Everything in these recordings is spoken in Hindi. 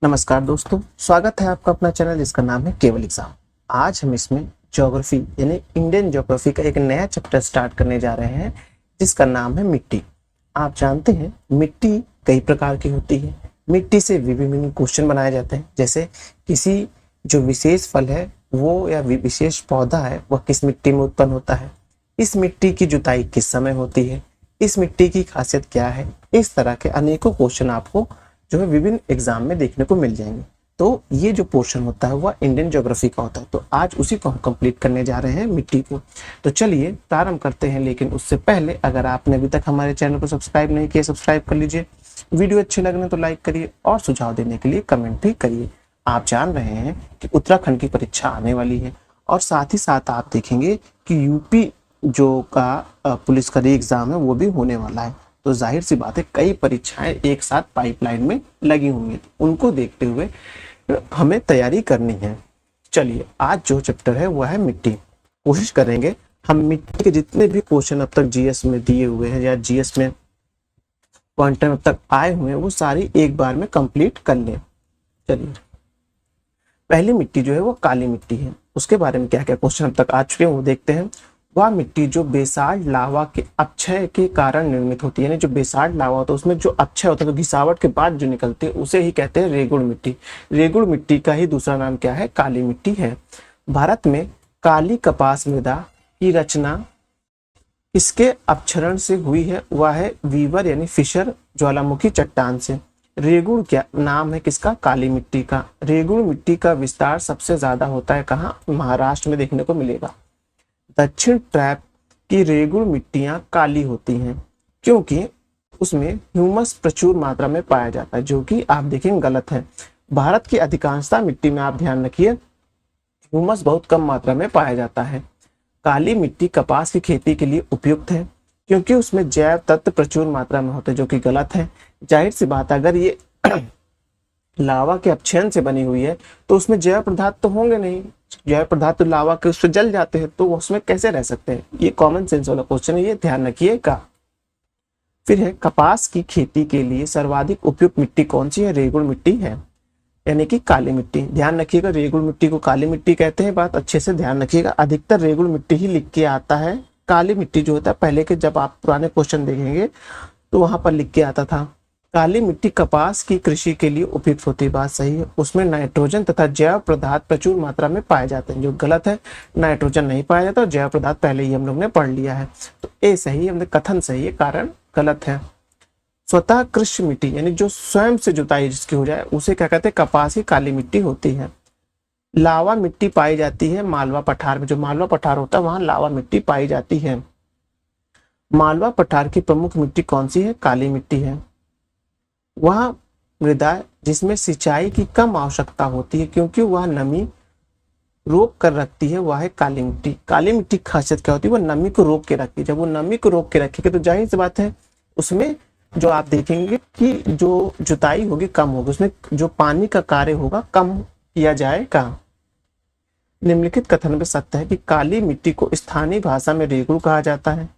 नमस्कार दोस्तों, स्वागत है आपका अपना चैनल जिसका नाम है केवल एग्जाम। आज हम इसमें ज्योग्राफी यानी इंडियन ज्योग्राफी का एक नया चैप्टर स्टार्ट करने जा रहे हैं जिसका नाम है मिट्टी। आप जानते हैं मिट्टी कई प्रकार की होती है। मिट्टी से विभिन्न क्वेश्चन बनाए जाते हैं, जैसे किसी जो विशेष फल है वो या विशेष पौधा है वह किस मिट्टी में उत्पन्न होता है, इस मिट्टी की जुताई किस समय होती है, इस मिट्टी की खासियत क्या है। इस तरह के अनेकों क्वेश्चन आपको जो है विभिन्न एग्जाम में देखने को मिल जाएंगे। तो ये जो पोर्शन होता है वह इंडियन ज्योग्राफी का होता है, तो आज उसी को हम कंप्लीट करने जा रहे हैं, मिट्टी को। तो चलिए प्रारंभ करते हैं, लेकिन उससे पहले अगर आपने अभी तक हमारे चैनल को सब्सक्राइब नहीं किया, सब्सक्राइब कर लीजिए। वीडियो अच्छे लगने तो लाइक करिए और सुझाव देने के लिए कमेंट भी करिए। आप जान रहे हैं कि उत्तराखंड की परीक्षा आने वाली है और साथ ही साथ आप देखेंगे कि यूपी जो का पुलिस का री एग्जाम है वो भी होने वाला है। तो जाहिर सी बात है कई परीक्षाएं एक साथ पाइपलाइन में लगी हुई हैं, उनको देखते हुए हमें तैयारी करनी है। चलिए आज जो चैप्टर है वह है मिट्टी। कोशिश करेंगे हम मिट्टी के जितने भी क्वेश्चन अब तक जीएस में दिए हुए हैं या जीएस में पॉइंटर अब तक आए हुए हैं वो सारी एक बार में कंप्लीट कर लें। चलिए पहली मिट्टी जो है वो काली मिट्टी है। उसके बारे में क्या क्या क्वेश्चन अब तक आ चुके हैं वो देखते हैं। वह मिट्टी जो बेसाल्ट लावा के अपक्षय के कारण निर्मित होती है, यानी जो बेसाल्ट लावा होता है उसमें जो अपक्षय होता है, तो घिसावट के बाद जो निकलती है उसे ही कहते हैं रेगुड़ मिट्टी। रेगुड़ मिट्टी का ही दूसरा नाम क्या है? काली मिट्टी है। भारत में काली कपास मृदा की रचना किसके अपक्षरण से हुई है? वह है वीवर यानी फिशर ज्वालामुखी चट्टान से। रेगुड़ क्या नाम है किसका? काली मिट्टी का। रेगुड़ मिट्टी का विस्तार सबसे ज्यादा होता है कहाँ? महाराष्ट्र में देखने को मिलेगा। दक्षिण ट्रैप की रेगुड़ मिट्टियां काली होती हैं क्योंकि उसमें ह्यूमस प्रचुर मात्रा में पाया जाता है, जो कि आप देखेंगे गलत है। भारत की अधिकांशतः मिट्टी में आप ध्यान रखिए ह्यूमस बहुत कम मात्रा में पाया जाता है। काली मिट्टी कपास की खेती के लिए उपयुक्त है क्योंकि उसमें जैव तत्व प्रचुर मात्रा में होते हैं, जो कि गलत है। जाहिर सी बात अगर ये लावा के अपक्षयन से बनी हुई है तो उसमें जैव पदार्थ तो होंगे नहीं, जैव पदार्थ तो लावा के उससे जल जाते हैं, तो उसमें कैसे रह सकते हैं? ये कॉमन सेंस वाला क्वेश्चन है, ये ध्यान रखिएगा। फिर है कपास की खेती के लिए सर्वाधिक उपयुक्त मिट्टी कौन सी है? रेगुड़ मिट्टी है, यानी कि काली मिट्टी। ध्यान रखिएगा रेगुड़ मिट्टी को काली मिट्टी कहते हैं, बात अच्छे से ध्यान रखिएगा। अधिकतर रेगुड़ मिट्टी ही लिख के आता है। काली मिट्टी जो होता है पहले के जब आप पुराने क्वेश्चन देखेंगे तो वहां पर लिख के आता था। काली मिट्टी कपास की कृषि के लिए उपयुक्त होती है, बात सही है। उसमें नाइट्रोजन तथा जैव पदार्थ प्रचुर मात्रा में पाए जाते हैं, जो गलत है। नाइट्रोजन नहीं पाया जाता और जैव पदार्थ पहले ही हम लोग ने पढ़ लिया है, तो ए सही है, कथन सही है, कारण गलत है। स्वतः कृषि मिट्टी यानी जो स्वयं से जुताई जिसकी हो जाए उसे क्या कहते हैं? कपास की काली मिट्टी होती है। लावा मिट्टी पाई जाती है मालवा पठार में, जो मालवा पठार होता है वहां लावा मिट्टी पाई जाती है। मालवा पठार की प्रमुख मिट्टी कौन सी है? काली मिट्टी है। वह मृदा जिसमें सिंचाई की कम आवश्यकता होती है क्योंकि वह नमी रोक कर रखती है, वह है काली मिट्टी। काली मिट्टी की खासियत क्या होती है? वो नमी को रोक के रखती है। जब वो नमी को रोक के रखेगी तो जाहिर सी बात है उसमें जो आप देखेंगे कि जो जुताई होगी कम होगी, उसमें जो पानी का कार्य होगा कम किया जाएगा। निम्नलिखित कथन में सत्य है कि काली मिट्टी को स्थानीय भाषा में रेगुड़ कहा जाता है।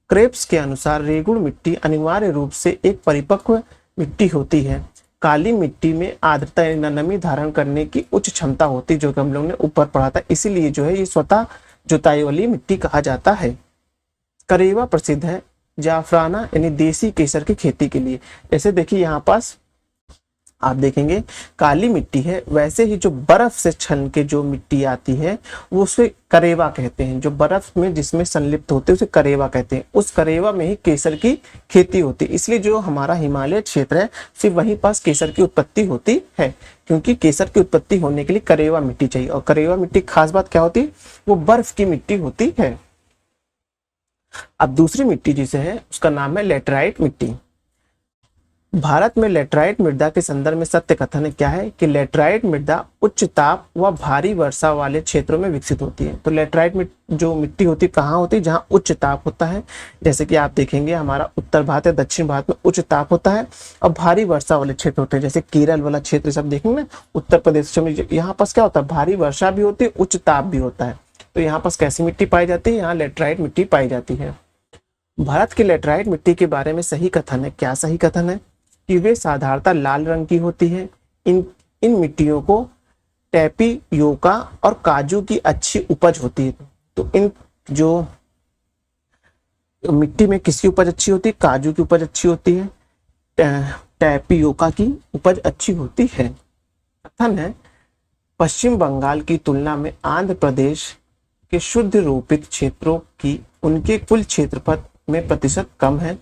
क्रेप्स के अनुसार रेगुड़ मिट्टी अनिवार्य रूप से एक परिपक्व मिट्टी होती है। काली मिट्टी में आर्द्रता या नमी धारण करने की उच्च क्षमता होती है, जो कि हम लोग ने ऊपर पढ़ा था, इसीलिए जो है ये स्वतः जुताई वाली मिट्टी कहा जाता है। करेवा प्रसिद्ध है जाफराना यानी देसी केसर की खेती के लिए। जैसे देखिए यहाँ पास आप देखेंगे काली मिट्टी है, वैसे ही जो बर्फ से छन के जो मिट्टी आती है वो उसे करेवा कहते हैं। जो बर्फ में जिसमें संलिप्त होते हैं उसे करेवा कहते हैं। उस करेवा में ही केसर की खेती होती है, इसलिए जो हमारा हिमालय क्षेत्र है सिर्फ वहीं पास केसर की उत्पत्ति होती है, क्योंकि केसर की उत्पत्ति होने के लिए करेवा मिट्टी चाहिए। और करेवा मिट्टी खास बात क्या होती है? वो बर्फ की मिट्टी होती है। अब दूसरी मिट्टी जिसे है उसका नाम है लेटराइट मिट्टी। भारत में लेटराइट मृदा के संदर्भ में सत्य कथन है क्या है? कि लेटराइट मृदा उच्च ताप व भारी वर्षा वाले क्षेत्रों में विकसित होती है। तो लेटराइट जो मिट्टी होती है कहाँ होती है? जहाँ उच्च ताप होता है। जैसे कि आप देखेंगे हमारा उत्तर भारत या दक्षिण भारत में उच्च ताप होता है और भारी वर्षा वाले क्षेत्र होते हैं, जैसे केरल वाला क्षेत्र सब देखेंगे ना, उत्तर प्रदेश में यहाँ पास क्या होता है? भारी वर्षा भी होती है, उच्च ताप भी होता है। तो यहाँ पास कैसी मिट्टी पाई जाती है? यहाँ लेटराइट मिट्टी पाई जाती है। भारत की लेटराइट मिट्टी के बारे में सही कथन है क्या? सही कथन है कि वे साधारणतः लाल रंग की होती है। इन इन मिट्टियों को टैपियोका और काजू की अच्छी उपज होती है। तो इन जो मिट्टी में किसकी उपज अच्छी होती है? काजू की उपज अच्छी होती है, टैपियोका की उपज अच्छी होती है। कथन है, पश्चिम बंगाल की तुलना में आंध्र प्रदेश के शुद्ध रोपित क्षेत्रों की उनके कुल क्षेत्रफल में प्रतिशत कम है।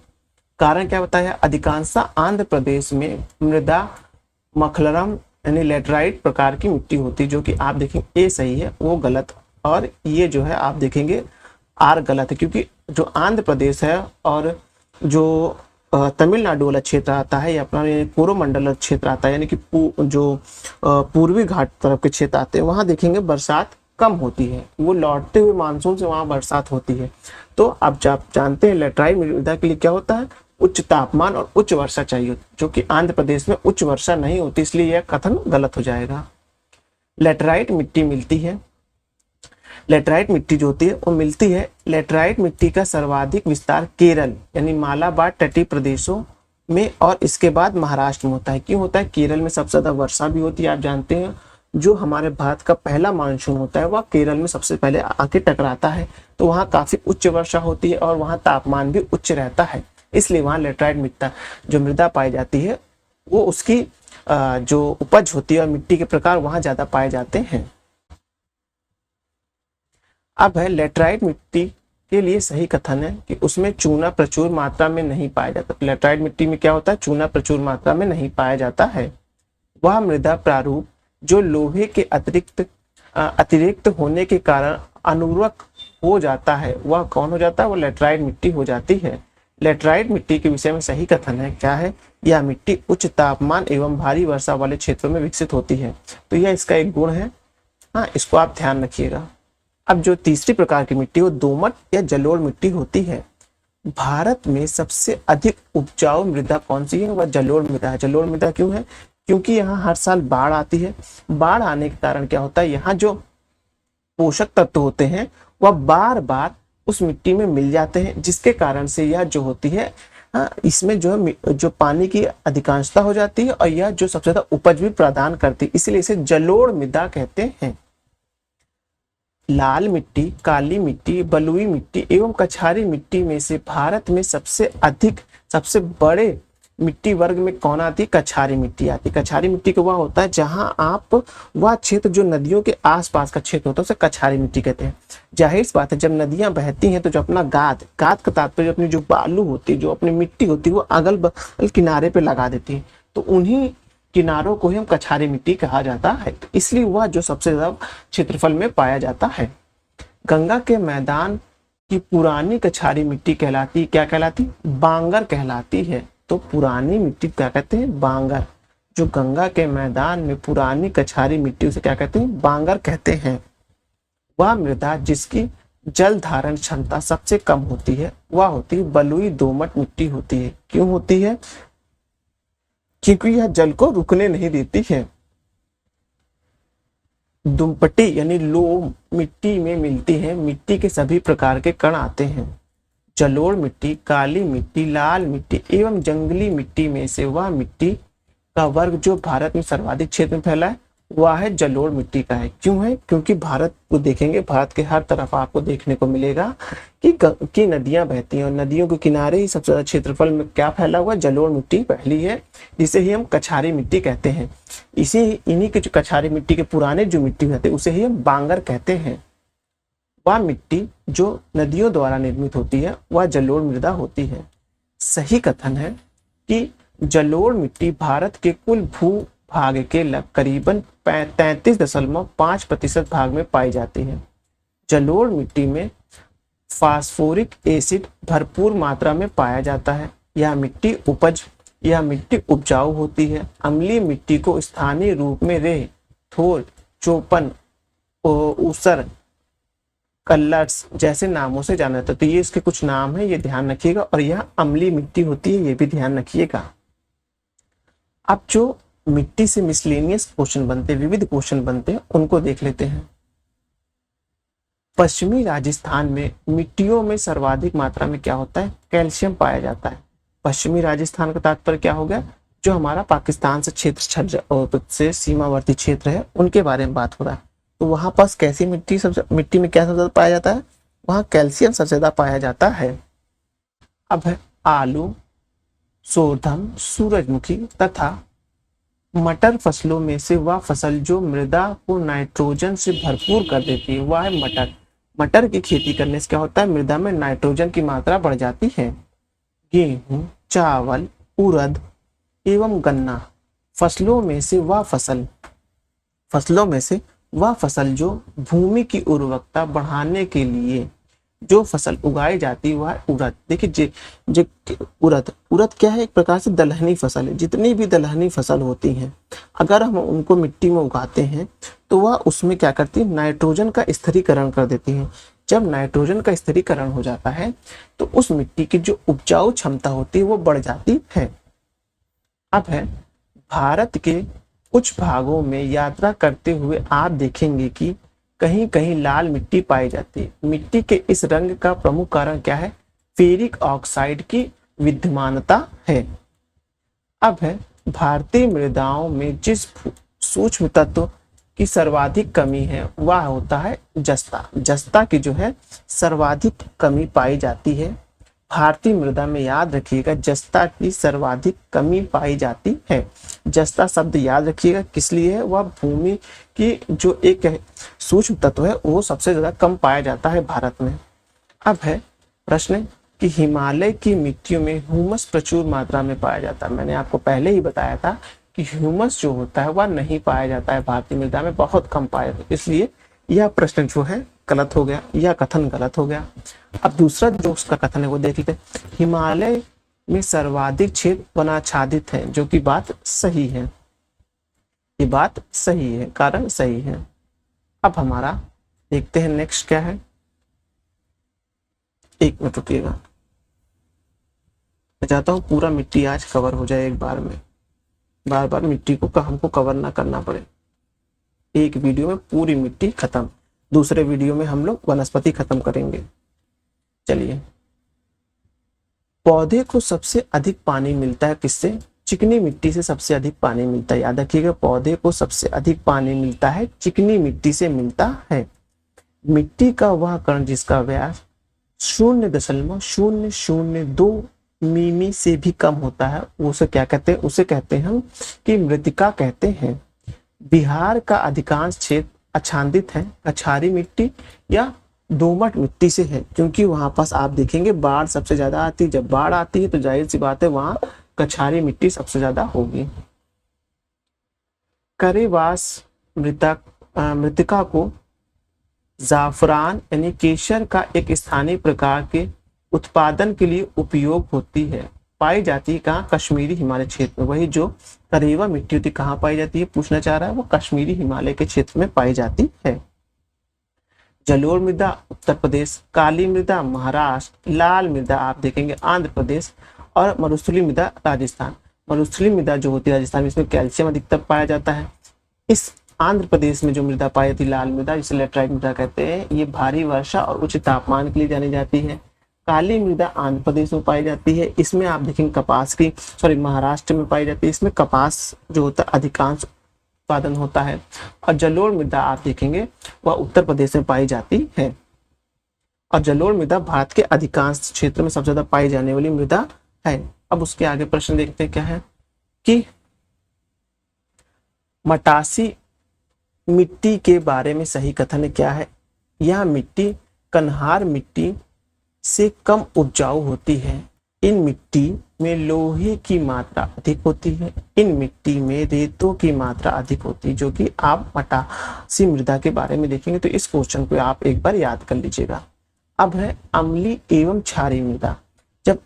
कारण क्या बताया? अधिकांशतः आंध्र प्रदेश में मृदा मखलरम यानी लेटराइट प्रकार की मिट्टी होती है, जो कि आप देखेंगे ए सही है, वो गलत, और ये जो है आप देखेंगे आर गलत है, क्योंकि जो आंध्र प्रदेश है और जो तमिलनाडु वाला क्षेत्र आता है या अपना कोरोमंडल क्षेत्र आता है, यानी कि जो पूर्वी घाट तरफ के क्षेत्र आते हैं, वहां देखेंगे बरसात कम होती है, वो लौटते हुए मानसून से वहां बरसात होती है। तो अब आप जानते हैं लेटराइट मृदा के लिए क्या होता है? उच्च तापमान और उच्च वर्षा चाहिए, जो कि आंध्र प्रदेश में उच्च वर्षा नहीं होती, इसलिए यह कथन गलत हो जाएगा। लेटराइट मिट्टी मिलती है, लेटराइट मिट्टी जो होती है वो मिलती है। लेटराइट मिट्टी का सर्वाधिक विस्तार केरल यानी मालाबार तटीय प्रदेशों में और इसके बाद महाराष्ट्र में होता है। क्यों होता है? केरल में सबसे ज्यादा वर्षा भी होती है। आप जानते हैं जो हमारे भारत का पहला मानसून होता है वह केरल में सबसे पहले आके टकराता है, तो वहाँ काफी उच्च वर्षा होती है और वहाँ तापमान भी उच्च रहता है, इसलिए वहाँ लेटराइट मिट्टी जो मृदा पाई जाती है वो उसकी जो उपज होती है और मिट्टी के प्रकार वहाँ ज्यादा पाए जाते हैं। अब है लेटराइट मिट्टी के लिए सही कथन है कि उसमें चूना प्रचुर मात्रा में नहीं पाया जाता। लेटराइट मिट्टी में क्या होता है? चूना प्रचुर मात्रा में नहीं पाया जाता है। वह मृदा प्रारूप जो लोहे के अतिरिक्त होने के कारण अनुर्वरक हो जाता है, वह कौन हो जाता है? वो लेटराइट मिट्टी हो जाती है। लेटराइट मिट्टी के विषय में सही कथन है क्या है? यह मिट्टी उच्च तापमान एवं भारी वर्षा वाले क्षेत्रों में विकसित होती है, तो यह इसका एक गुण है। हाँ, इसको आप ध्यान रखिएगा। अब जो तीसरी प्रकार की मिट्टी वो दोमट या जलोढ़ मिट्टी होती है। भारत में सबसे अधिक उपजाऊ मृदा कौन सी है? वह जलोढ़ मृदा है। जलोढ़ मृदा क्यों है? क्योंकि यहाँ हर साल बाढ़ आती है। बाढ़ आने के कारण क्या होता है? यहाँ जो पोषक तत्व होते हैं वह बार बार उस मिट्टी में मिल जाते हैं, जिसके कारण से यह जो होती है इसमें जो है जो पानी की अधिकांशता हो जाती है और यह जो सबसे ज्यादा उपज भी प्रदान करती है, इसलिए इसे जलोढ़ मृदा कहते हैं। लाल मिट्टी, काली मिट्टी, बलुई मिट्टी एवं कछारी मिट्टी में से भारत में सबसे बड़े मिट्टी वर्ग में कौन आती है? कछारी मिट्टी आती है। कछारी मिट्टी का वह होता है जहां आप वह क्षेत्र जो नदियों के आसपास का क्षेत्र होता है उसे कछारी मिट्टी कहते हैं। जाहिर सी बात है, जब नदियां बहती हैं तो जो अपना गाद का तात्पर्य अपनी जो बालू होती है, जो अपनी मिट्टी होती है, वो अगल बगल किनारे पे लगा देती है, तो उन्हीं किनारों को ही हम कछारी मिट्टी कहा जाता है। तो इसलिए वह जो सबसे ज्यादा क्षेत्रफल में पाया जाता है। गंगा के मैदान की पुरानी कछारी मिट्टी कहलाती, क्या कहलाती? बांगर कहलाती है। तो पुरानी मिट्टी क्या कहते हैं? बांगर। जो गंगा के मैदान में पुरानी कछारी मिट्टी उसे क्या कहते हैं? बांगर कहते हैं। वह मृदा जिसकी जल धारण क्षमता सबसे कम होती है वह होती है बलुई दोमट मिट्टी होती है। क्यों होती है? क्योंकि यह जल को रुकने नहीं देती है। दुमपट्टी यानी लोम मिट्टी में मिलती है। मिट्टी के सभी प्रकार के कण आते हैं। जलोढ़ मिट्टी, काली मिट्टी, लाल मिट्टी एवं जंगली मिट्टी में से वह मिट्टी का वर्ग जो भारत में सर्वाधिक क्षेत्र में फैला है वह है जलोढ़ मिट्टी का है। क्यों है? क्योंकि भारत को देखेंगे, भारत के हर तरफ आपको देखने को मिलेगा कि नदियां बहती हैं और नदियों के किनारे ही सबसे ज्यादा क्षेत्रफल में क्या फैला हुआ? जलोढ़ मिट्टी पहली है, जिसे ही हम कछारी मिट्टी कहते हैं। इन्हीं के जो कछारी मिट्टी के पुराने जो मिट्टी रहते हैं उसे ही हम बांगर कहते हैं। वह मिट्टी जो नदियों द्वारा निर्मित होती है वह जलोढ़ मृदा होती है। सही कथन है कि जलोढ़ मिट्टी भारत के कुल भू भाग के करीबन 33.5% भाग में पाई जाती है। जलोढ़ मिट्टी में फास्फोरिक एसिड भरपूर मात्रा में पाया जाता है। यह मिट्टी उपजाऊ होती है। अम्लीय मिट्टी को स्थानीय रूप में रेह, थोर, चौपन, ऊसर, कलर्स जैसे नामों से जाना जाता है। तो ये इसके कुछ नाम है, ये ध्यान रखिएगा। और यह अम्लीय मिट्टी होती है, ये भी ध्यान रखिएगा। अब जो मिट्टी से मिसलेनियस क्वेश्चन बनते हैं, विविध क्वेश्चन बनते हैं, उनको देख लेते हैं। पश्चिमी राजस्थान में मिट्टियों में सर्वाधिक मात्रा में क्या होता है? कैल्शियम पाया जाता है। पश्चिमी राजस्थान का तात्पर्य क्या हो गया? जो हमारा पाकिस्तान से से सीमावर्ती क्षेत्र है उनके बारे में बात हो रहा है। तो वहां पास कैसी मिट्टी में क्या सबसे ज्यादा पाया जाता है? वहां कैल्शियम सबसे ज्यादा पाया जाता है। अब है आलू, सोरधम, सूरजमुखी तथा मटर फसलों में से वह फसल जो मृदा को नाइट्रोजन से भरपूर कर देती है वह है मटर। मटर की खेती करने से क्या होता है? मृदा में नाइट्रोजन की मात्रा बढ़ जाती है। गेहूं, चावल, उड़द एवं गन्ना फसलों में से वह फसल जो भूमि की उर्वरकता बढ़ाने के लिए जो फसल उगाई जाती है वह है उड़द। देखिए उड़द क्या है? एक प्रकार से दलहनी फसल है। जितनी भी दलहनी फसल होती हैं अगर हम उनको मिट्टी में उगाते हैं तो वह उसमें क्या करती है? नाइट्रोजन का स्थिरीकरण कर देती हैं। जब नाइट्रोजन का स्थिरीकरण हो जाता है तो उस मिट्टी की जो उपजाऊ क्षमता होती है वो बढ़ जाती है। अब है भारत के कुछ भागों में यात्रा करते हुए आप देखेंगे कि कहीं कहीं लाल मिट्टी पाई जाती है। मिट्टी के इस रंग का प्रमुख कारण क्या है? फेरिक ऑक्साइड की विद्यमानता है। अब है भारतीय मृदाओं में जिस सूक्ष्म तत्व की सर्वाधिक कमी है वह होता है जस्ता। जस्ता की जो है सर्वाधिक कमी पाई जाती है भारतीय मृदा में। याद रखिएगा जस्ता की सर्वाधिक कमी पाई जाती है। जस्ता शब्द याद रखिएगा किस लिए है? वह भूमि की जो एक सूक्ष्म तत्व है वो सबसे ज्यादा कम पाया जाता है भारत में। अब है प्रश्न कि हिमालय की मिट्टियों में ह्यूमस प्रचुर मात्रा में पाया जाता है। मैंने आपको पहले ही बताया था कि ह्यूमस जो होता है वह नहीं पाया जाता है भारतीय मृदा में, बहुत कम पाया जाता है। इसलिए यह प्रश्न जो है गलत हो गया, यह कथन गलत हो गया। अब दूसरा जो उसका कथन है वो देख लेते हैं। हिमालय में सर्वाधिक क्षेत्र वनाच्छादित है, जो कि बात सही है। ये बात सही है, कारण सही है। अब हमारा देखते हैं नेक्स्ट क्या है। एक मिनट रुकिएगा, मैं चाहता हूं पूरा मिट्टी आज कवर हो जाए एक बार में, बार बार मिट्टी को हमको कवर ना करना पड़े। एक वीडियो में पूरी मिट्टी खत्म, दूसरे वीडियो में हम लोग वनस्पति खत्म करेंगे। चलिए, पौधे को सबसे अधिक पानी मिलता है किससे? चिकनी मिट्टी से सबसे अधिक पानी मिलता है। याद रखिएगा पौधे को सबसे अधिक पानी मिलता है चिकनी मिट्टी से मिलता है। मिट्टी का वह कण जिसका व्यास 0.002 मिमी से भी कम होता है उसे क्या कहते हैं? उसे कहते हैं हम कि मृत्तिका कहते हैं। बिहार का अधिकांश क्षेत्र आच्छादित है कछारी मिट्टी या दोमट मिट्टी से है, क्योंकि वहां पास आप देखेंगे बाढ़ सबसे ज्यादा आती है। जब बाढ़ आती है तो जाहिर सी बात है वहां कछारी मिट्टी सबसे ज्यादा होगी। करेवास मृत्तिका को जाफरान यानी केसर का एक स्थानीय प्रकार के उत्पादन के लिए उपयोग होती है। पाई जाती है कहाँ? कश्मीरी हिमालय क्षेत्र में। वही जो करेवा मिट्टी होती कहाँ पाई जाती है पूछना चाह रहा है, वो कश्मीरी हिमालय के क्षेत्र में पाई जाती है। जलोढ़ मृदा उत्तर प्रदेश, काली मृदा महाराष्ट्र, लाल मृदा आप देखेंगे आंध्र प्रदेश और मरुस्थलीय मृदा राजस्थान। मरुस्थलीय मृदा जो होती है राजस्थान में, इसमें कैल्शियम अधिकतर पाया जाता है। इस आंध्र प्रदेश में जो मृदा पाई जाती है लाल मृदा, जिसे लेटराइट मृदा कहते हैं, ये भारी वर्षा और उच्च तापमान के लिए जानी जाती है। काली मृदा आंध्र प्रदेश में पाई जाती है। इसमें आप देखेंगे महाराष्ट्र में पाई जाती है। इसमें कपास जो होता है अधिकांश उत्पादन होता है। और जलोढ़ मृदा आप देखेंगे वह उत्तर प्रदेश में पाई जाती है। और जलोढ़ मृदा भारत के अधिकांश क्षेत्र में सबसे ज्यादा पाई जाने वाली मृदा है। अब उसके आगे प्रश्न देखते हैं क्या है कि मटासी मिट्टी के बारे में सही कथन क्या है? यह मिट्टी कन्हार मिट्टी से कम उपजाऊ होती है। इन मिट्टी में लोहे की मात्रा अधिक होती है। इन मिट्टी में रेतों की मात्रा अधिक होती है, जो कि आप मटासी मृदा के बारे में देखेंगे तो इस क्वेश्चन को आप एक बार याद कर लीजिएगा। अब है अम्लीय एवं क्षारीय मृदा। जब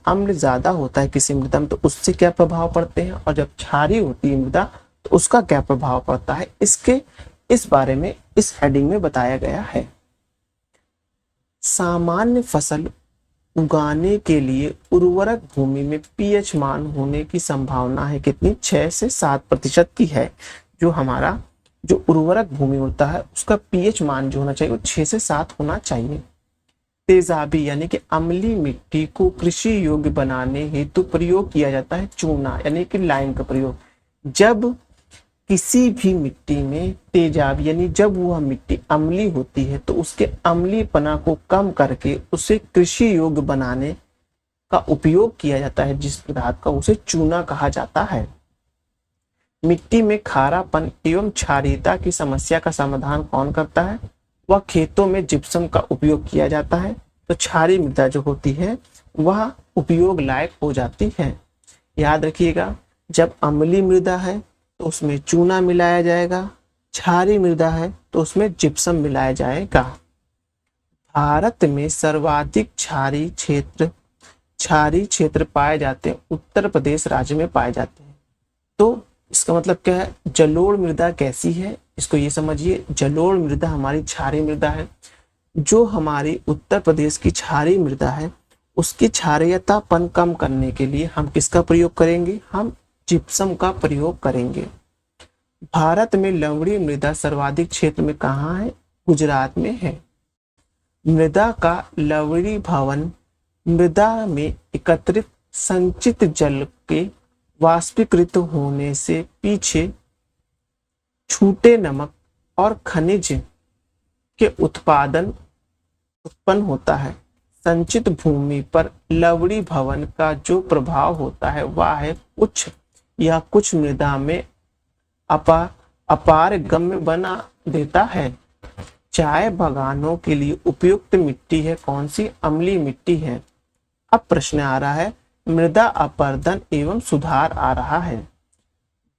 अम्ल ज्यादा होता है किसी मृदा में तो उससे क्या प्रभाव पड़ते हैं, और जब क्षारीय होती है मृदा तो उसका क्या प्रभाव पड़ता है, इस बारे में इस हेडिंग में बताया गया है। सामान्य फसल उगाने के लिए उर्वरक भूमि में पीएच मान होने की संभावना है कितनी? 6 से 7% की है। जो हमारा जो उर्वरक भूमि होता है उसका पीएच मान जो होना चाहिए वो 6 से 7 होना चाहिए। तेजाबी यानी कि अम्लीय मिट्टी को कृषि योग्य बनाने हेतु प्रयोग किया जाता है चूना यानी कि लाइम का प्रयोग। जब किसी भी मिट्टी में तेजाब यानी जब वह मिट्टी अम्लीय होती है तो उसके अम्लीयपना को कम करके उसे कृषि योग्य बनाने का उपयोग किया जाता है, जिस पदार्थ का उसे चूना कहा जाता है। मिट्टी में खारापन एवं क्षारीयता की समस्या का समाधान कौन करता है? वह खेतों में जिप्सम का उपयोग किया जाता है, तो क्षारीय मृदा जो होती है वह उपयोग लायक हो जाती है। याद रखिएगा, जब अम्लीय मृदा है तो उसमें चूना मिलाया जाएगा, क्षारीय मृदा है तो उसमें जिप्सम मिलाया जाएगा। भारत में सर्वाधिक क्षारीय क्षेत्र पाए जाते हैं उत्तर प्रदेश राज्य में पाए जाते हैं। तो इसका मतलब क्या है? जलोढ़ मृदा कैसी है, इसको ये समझिए। जलोढ़ मृदा हमारी क्षारीय मृदा है। जो हमारी उत्तर प्रदेश की क्षारीय मृदा है उसकी क्षारीयतापन कम करने के लिए हम किसका प्रयोग करेंगे? हम जिप्सम का प्रयोग करेंगे। भारत में लवणीय मृदा सर्वाधिक क्षेत्र में कहाँ है? गुजरात में है। मृदा का लवणीय भवन मृदा में एकत्रित संचित जल के वाष्पीकृत होने से पीछे छूटे नमक और खनिज के उत्पन्न होता है। संचित भूमि पर लवणीय भवन का जो प्रभाव होता है वह है उच्च या कुछ मृदा में अपार गम्य बना देता है। चाय बागानों के लिए उपयुक्त मिट्टी है कौन सी? अम्लीय मिट्टी है। अब प्रश्न आ रहा है मृदा अपरदन एवं सुधार आ रहा है।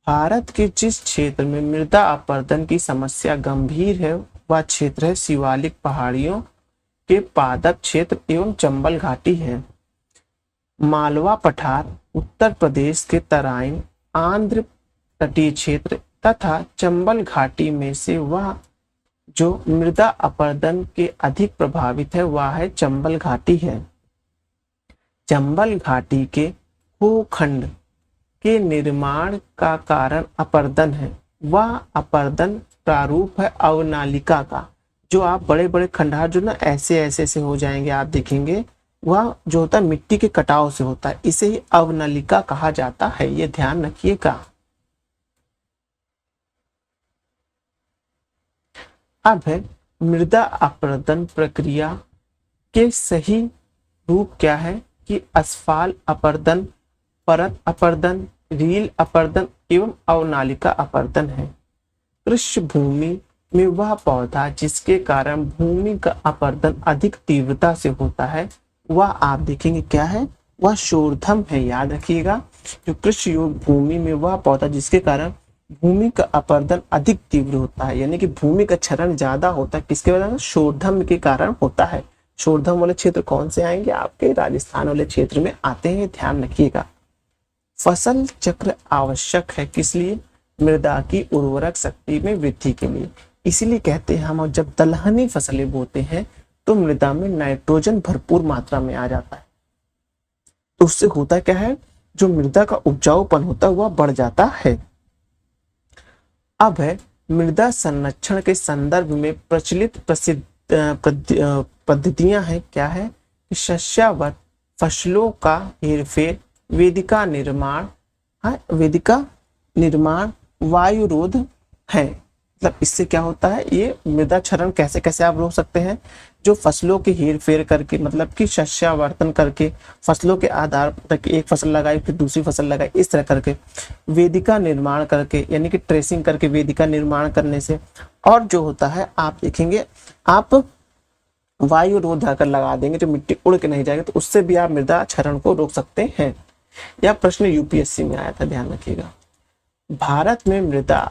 भारत के जिस क्षेत्र में मृदा अपरदन की समस्या गंभीर है वह क्षेत्र है शिवालिक पहाड़ियों के पादप क्षेत्र एवं चंबल घाटी है। मालवा पठार, उत्तर प्रदेश के तराइन, आंध्र तटीय क्षेत्र तथा चंबल घाटी में से वह जो मृदा अपरदन के अधिक प्रभावित है वह है चंबल घाटी है। चंबल घाटी के भूखंड के निर्माण का कारण अपरदन है। वह अपरदन प्रारूप है अवनालिका का। जो आप बड़े बड़े खंडहर जो ना ऐसे ऐसे से हो जाएंगे, आप देखेंगे वह जो होता है मिट्टी के कटाव से होता है, इसे ही अवनालिका कहा जाता है। ये ध्यान रखिएगा। अब है मृदा अपरदन प्रक्रिया के सही रूप क्या है कि असफाल अपरदन, परत अपरदन, रील अपरदन एवं अवनालिका अपरदन है। कृषि भूमि में वह पौधा जिसके कारण भूमि का अपरदन अधिक तीव्रता से होता है वह आप देखेंगे क्या है? वह शोरधम है। याद रखिएगा, जो कृषि योग्य भूमि में वह पौधा जिसके कारण भूमि का अपरदन अधिक तीव्र होता है, यानी कि भूमि का क्षरण ज्यादा होता है, किसके वजह से? शोरधम के कारण होता है। शोरधम वाले क्षेत्र कौन से आएंगे? आपके राजस्थान वाले क्षेत्र में आते हैं, ध्यान रखिएगा। फसल चक्र आवश्यक है किस लिए? मृदा की उर्वरक शक्ति में वृद्धि के लिए। इसीलिए कहते हैं हम जब दलहनी फसलें बोते हैं तो मृदा में नाइट्रोजन भरपूर मात्रा में आ जाता है, तो उससे होता क्या है? जो मृदा का उपजाऊपन होता है वह बढ़ जाता है। अब है मृदा संरक्षण के संदर्भ में प्रचलित प्रसिद्ध पद्धतियां हैं क्या है? शस्यावर फसलों का हेरफेर, वेदिका निर्माण, वेदिका निर्माण, वायुरोध है। मतलब इससे क्या होता है? ये मृदा क्षरण कैसे कैसे आप रोक सकते हैं? जो फसलों की हेर फेर करके, मतलब कि शस्यावर्तन करके, फसलों के आधार तक एक फसल लगाई फिर दूसरी फसल लगाई, इस तरह करके वेदिका निर्माण करके, यानी कि ट्रेसिंग करके वेदिका निर्माण करने से, और जो होता है आप देखेंगे आप वायु रोध अगर लगा देंगे जो मिट्टी उड़ के नहीं जाएगी, तो उससे भी आप मृदा क्षरण को रोक सकते हैं। यह प्रश्न यूपीएससी में आया था, ध्यान रखिएगा। भारत में मृदा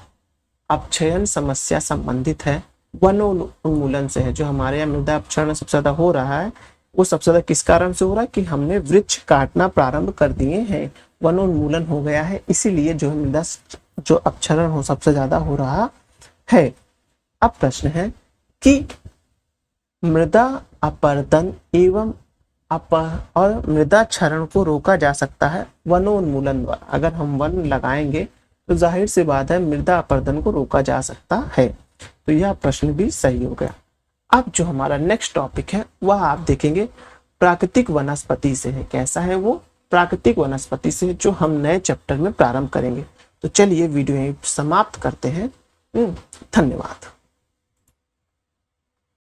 अपक्षयन समस्या संबंधित है वनोन्मूलन से है। जो हमारे यहाँ मृदा अपक्षरण सबसे ज्यादा हो रहा है वो सबसे ज्यादा किस कारण से हो रहा है? कि हमने वृक्ष काटना प्रारंभ कर दिए हैं, वनोन्मूलन हो गया है, इसीलिए जो है मृदा जो अपक्षरण हो सबसे ज्यादा हो रहा है। अब प्रश्न है कि मृदा अपरदन एवं और मृदा क्षरण को रोका जा सकता है वनोन्मूलन द्वारा। अगर हम वन लगाएंगे तो जाहिर सी बात है मृदा अपरदन को रोका जा सकता है। तो यह प्रश्न भी सही हो गया। अब जो हमारा नेक्स्ट टॉपिक है वह आप देखेंगे प्राकृतिक वनस्पति से है। कैसा है वो? प्राकृतिक वनस्पति से, जो हम नए चैप्टर में प्रारंभ करेंगे। तो चलिए वीडियो यहीं समाप्त करते हैं। धन्यवाद।